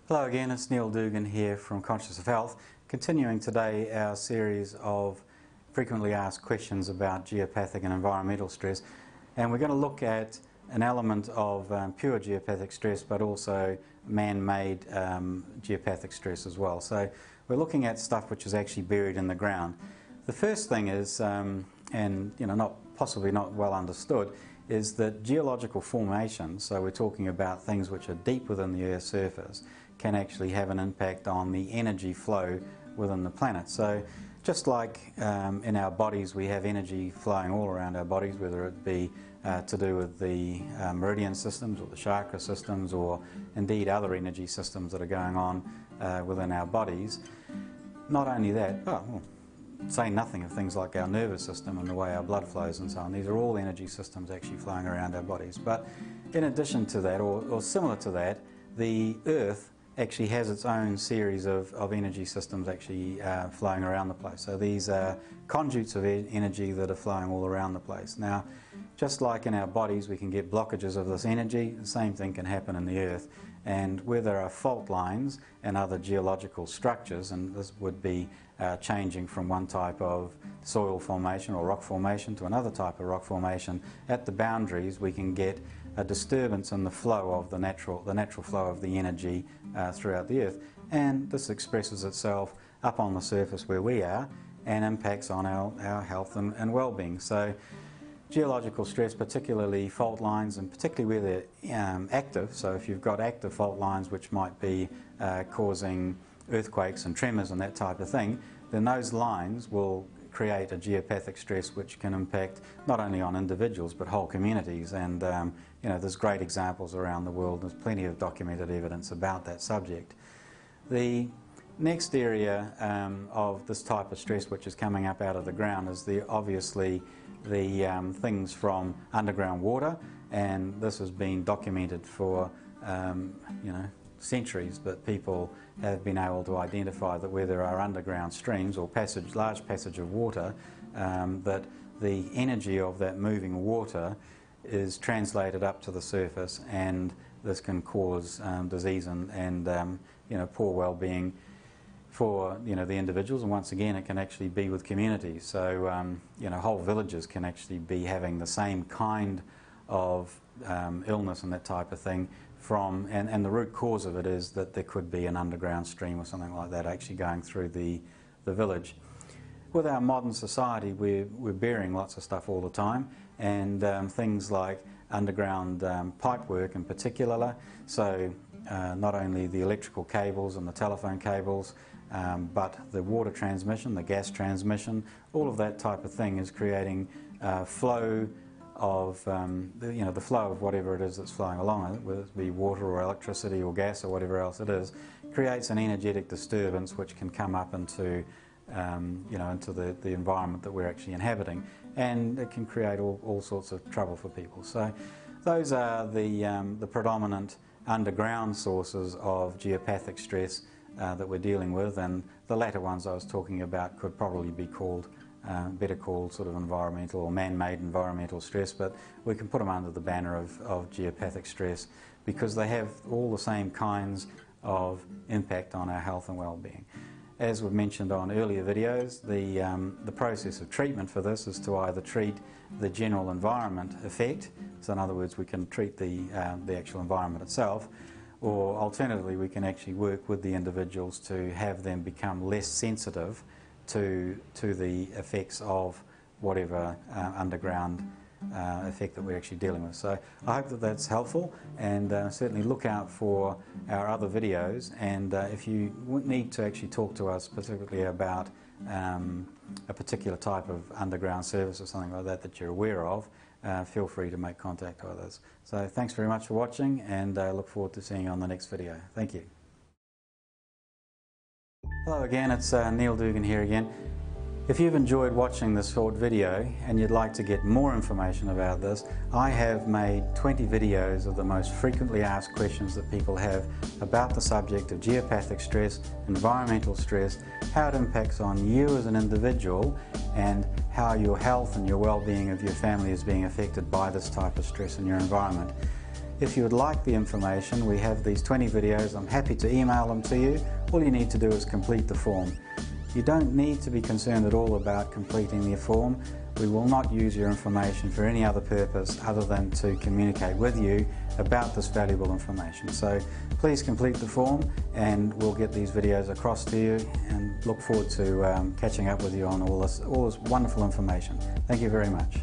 Hello again, it's Neil Dugan here from Conscious of Health, continuing today our series of frequently asked questions about geopathic and environmental stress, and we're going to look at an element of pure geopathic stress but also man-made geopathic stress as well. So we're looking at stuff which is actually buried in the ground. The first thing is, and possibly not well understood, is that geological formation, so we're talking about things which are deep within the Earth's surface, can actually have an impact on the energy flow within the planet. So just like in our bodies we have energy flowing all around our bodies, whether it be to do with the meridian systems or the chakra systems or indeed other energy systems that are going on within our bodies. Not only that, say nothing of things like our nervous system and the way our blood flows and so on. These are all energy systems actually flowing around our bodies. But in addition to that, or similar to that, the Earth actually has its own series of energy systems actually flowing around the place. So these are conduits of energy that are flowing all around the place. Now, just like in our bodies we can get blockages of this energy, the same thing can happen in the Earth. And where there are fault lines and other geological structures, and this would be changing from one type of soil formation or rock formation to another type of rock formation, at the boundaries we can get a disturbance in the flow of the natural flow of the energy throughout the Earth, and this expresses itself up on the surface where we are and impacts on our health and well-being. So geological stress, particularly fault lines, and particularly where they're active, so if you've got active fault lines which might be causing earthquakes and tremors and that type of thing, then those lines will create a geopathic stress which can impact not only on individuals but whole communities. And there's great examples around the world. There's plenty of documented evidence about that subject. The next area of this type of stress which is coming up out of the ground is obviously the things from underground water, and this has been documented for centuries, but people have been able to identify that where there are underground streams or large passage of water, that the energy of that moving water is translated up to the surface, and this can cause disease and poor well-being for the individuals, and once again it can actually be with communities. So whole villages can actually be having the same kind of illness and that type of thing and the root cause of it is that there could be an underground stream or something like that actually going through the village. With our modern society we're burying lots of stuff all the time, and things like underground pipe work in particular, so not only the electrical cables and the telephone cables, but the water transmission, the gas transmission, all of that type of thing is creating flow of the flow of whatever it is that's flowing along it, whether it be water or electricity or gas or whatever else it is, creates an energetic disturbance which can come up into the environment that we're actually inhabiting, and it can create all sorts of trouble for people. So those are the predominant underground sources of geopathic stress that we're dealing with, and the latter ones I was talking about could probably be better called sort of environmental or man-made environmental stress, but we can put them under the banner of geopathic stress because they have all the same kinds of impact on our health and well-being. As we've mentioned on earlier videos, the process of treatment for this is to either treat the general environment effect, so in other words we can treat the actual environment itself, or alternatively we can actually work with the individuals to have them become less sensitive to the effects of whatever underground effect that we're actually dealing with. So I hope that that's helpful, and certainly look out for our other videos, and if you need to actually talk to us specifically about a particular type of underground service or something like that you're aware of, feel free to make contact with us. So thanks very much for watching, and I look forward to seeing you on the next video. Thank you. Hello again, it's Neil Dugan here again. If you've enjoyed watching this short video and you'd like to get more information about this, I have made 20 videos of the most frequently asked questions that people have about the subject of geopathic stress, environmental stress, how it impacts on you as an individual, and how your health and your well-being of your family is being affected by this type of stress in your environment. If you would like the information, we have these 20 videos. I'm happy to email them to you. All you need to do is complete the form. You don't need to be concerned at all about completing the form. We will not use your information for any other purpose other than to communicate with you about this valuable information. So please complete the form and we'll get these videos across to you, and look forward to catching up with you on all this wonderful information. Thank you very much.